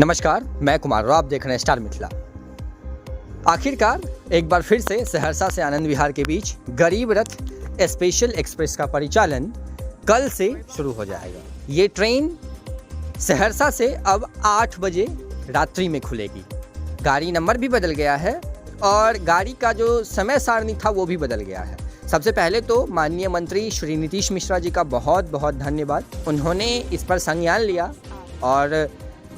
नमस्कार, मैं कुमार और आप देख रहे हैं स्टार मिथिला। आखिरकार एक बार फिर से सहरसा से आनंद विहार के बीच गरीब रथ स्पेशल एक्सप्रेस का परिचालन कल से शुरू हो जाएगा। ये ट्रेन सहरसा से अब 8 बजे रात्रि में खुलेगी। गाड़ी नंबर भी बदल गया है और गाड़ी का जो समय सारणी था वो भी बदल गया है। सबसे पहले तो माननीय मंत्री श्री नीतीश मिश्रा जी का बहुत बहुत धन्यवाद। उन्होंने इस पर संज्ञान लिया और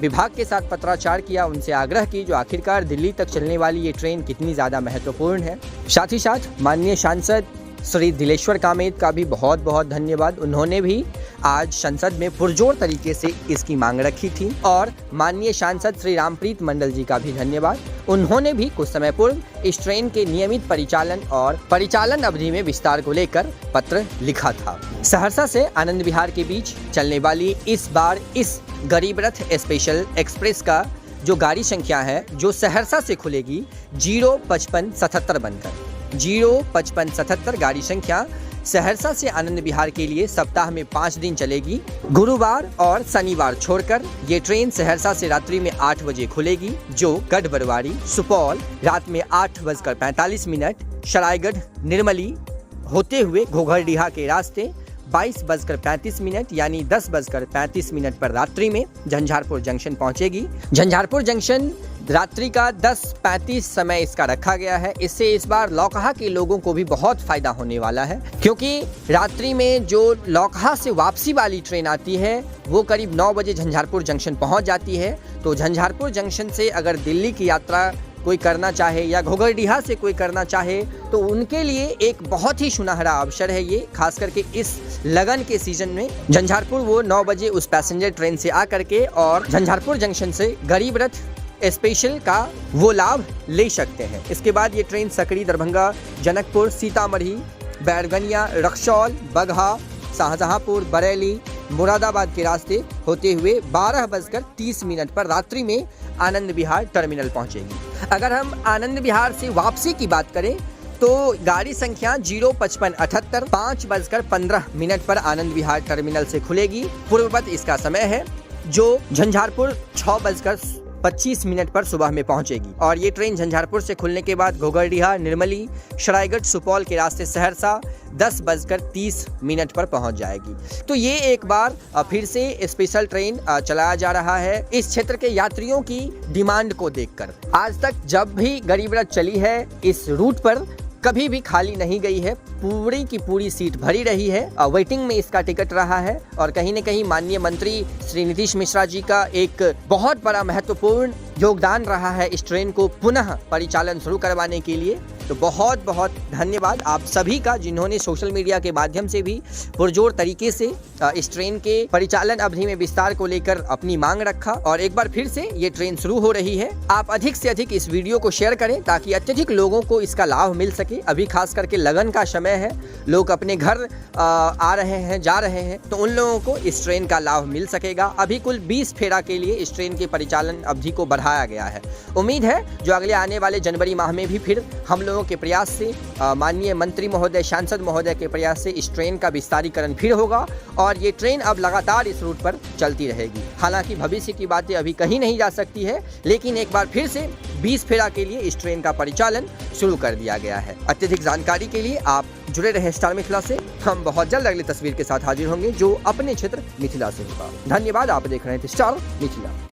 विभाग के साथ पत्राचार किया, उनसे आग्रह की जो आखिरकार दिल्ली तक चलने वाली ये ट्रेन कितनी ज़्यादा महत्वपूर्ण है। साथ ही साथ माननीय सांसद श्री दिलेश्वर कामेत का भी बहुत बहुत धन्यवाद। उन्होंने भी आज संसद में पुरजोर तरीके से इसकी मांग रखी थी। और माननीय सांसद श्री रामप्रीत मंडल जी का भी धन्यवाद। उन्होंने भी कुछ समय पूर्व इस ट्रेन के नियमित परिचालन और परिचालन अवधि में विस्तार को लेकर पत्र लिखा था। सहरसा से आनंद विहार के बीच चलने वाली इस बार इस गरीब रथ स्पेशल एक्सप्रेस का जो गाड़ी संख्या है जो सहरसा से खुलेगी 05577 बनकर 05577 गाड़ी संख्या सहरसा से आनंद विहार के लिए सप्ताह में 5 दिन चलेगी। गुरुवार और शनिवार छोड़कर ये ट्रेन सहरसा से रात्रि में 8 बजे खुलेगी, जो गढ़बरुआरी सुपौल रात में 8:45, सरायगढ़ निर्मली होते हुए घोघरडीहा के रास्ते 22:35 यानी 10:35 पर रात्रि में झंझारपुर जंक्शन पहुंचेगी। झंझारपुर जंक्शन रात्रि का 10:35 समय इसका रखा गया है। इससे इस बार लौकहा के लोगों को भी बहुत फायदा होने वाला है, क्योंकि रात्रि में जो लौकहा से वापसी वाली ट्रेन आती है वो करीब 9 बजे झंझारपुर जंक्शन पहुंच जाती है। तो झंझारपुर जंक्शन से अगर दिल्ली की यात्रा कोई करना चाहे या घोघरडीहा से कोई करना चाहे तो उनके लिए एक बहुत ही सुनहरा अवसर है ये, खास करके इस लगन के सीजन में। झंझारपुर वो 9 बजे उस पैसेंजर ट्रेन से आकर के और झंझारपुर जंक्शन से गरीब रथ स्पेशल का वो लाभ ले सकते हैं। इसके बाद ये ट्रेन सकरी, दरभंगा, जनकपुर, सीतामढ़ी, बैरगनिया, रक्सौल, बगहा, शाहजहांपुर, बरेली, मुरादाबाद के रास्ते होते हुए 12:30 पर रात्रि में आनंद विहार टर्मिनल पहुंचेगी। अगर हम आनंद विहार से वापसी की बात करें तो गाड़ी संख्या 05578 5:15 पर आनंद विहार टर्मिनल से खुलेगी। पूर्ववत इसका समय है, जो झंझारपुर 6:25 पर सुबह में पहुंचेगी। और ये ट्रेन झंझारपुर से खुलने के बाद घोघरडीहा, निर्मली, सरायगढ़, सुपौल के रास्ते सहरसा 10:30 पर पहुंच जाएगी। तो ये एक बार फिर से स्पेशल ट्रेन चलाया जा रहा है इस क्षेत्र के यात्रियों की डिमांड को देखकर। आज तक जब भी गरीब रथ चली है इस रूट पर कभी भी खाली नहीं गई है, पूरी की पूरी सीट भरी रही है। वेटिंग में इसका टिकट रहा है और कहीं न कहीं माननीय मंत्री श्री नीतीश मिश्रा जी का एक बहुत बड़ा महत्वपूर्ण योगदान रहा है इस ट्रेन को पुनः परिचालन शुरू करवाने के लिए। तो बहुत बहुत धन्यवाद आप सभी का, जिन्होंने सोशल मीडिया के माध्यम से भी पुरजोर तरीके से इस ट्रेन के परिचालन अवधि में विस्तार को लेकर अपनी मांग रखा। और एक बार फिर से ये ट्रेन शुरू हो रही है। आप अधिक से अधिक इस वीडियो को शेयर करें ताकि अत्यधिक लोगों को इसका लाभ मिल सके। अभी खास करके लगन का समय है, लोग अपने घर आ रहे हैं, जा रहे हैं, तो उन लोगों को इस ट्रेन का लाभ मिल सकेगा। अभी कुल 20 फेरा के लिए इस ट्रेन के परिचालन अवधि को बढ़ाया गया है। उम्मीद है जो अगले आने वाले जनवरी माह में भी फिर हम लोगों के प्रयास से, माननीय मंत्री महोदय, सांसद महोदय के प्रयास से इस ट्रेन का विस्तारीकरण फिर होगा और ये ट्रेन अब लगातार इस रूट पर चलती रहेगी। हालांकि भविष्य की बातें अभी कहीं नहीं जा सकती है, लेकिन एक बार फिर से 20 फेरा के लिए इस ट्रेन का परिचालन शुरू कर दिया गया है। अत्यधिक जानकारी के लिए आप जुड़े रहे स्टार मिथिला से। हम बहुत जल्द अगली तस्वीर के साथ हाजिर होंगे जो अपने क्षेत्र मिथिला से होगा। धन्यवाद, आप देख रहे थे स्टार मिथिला।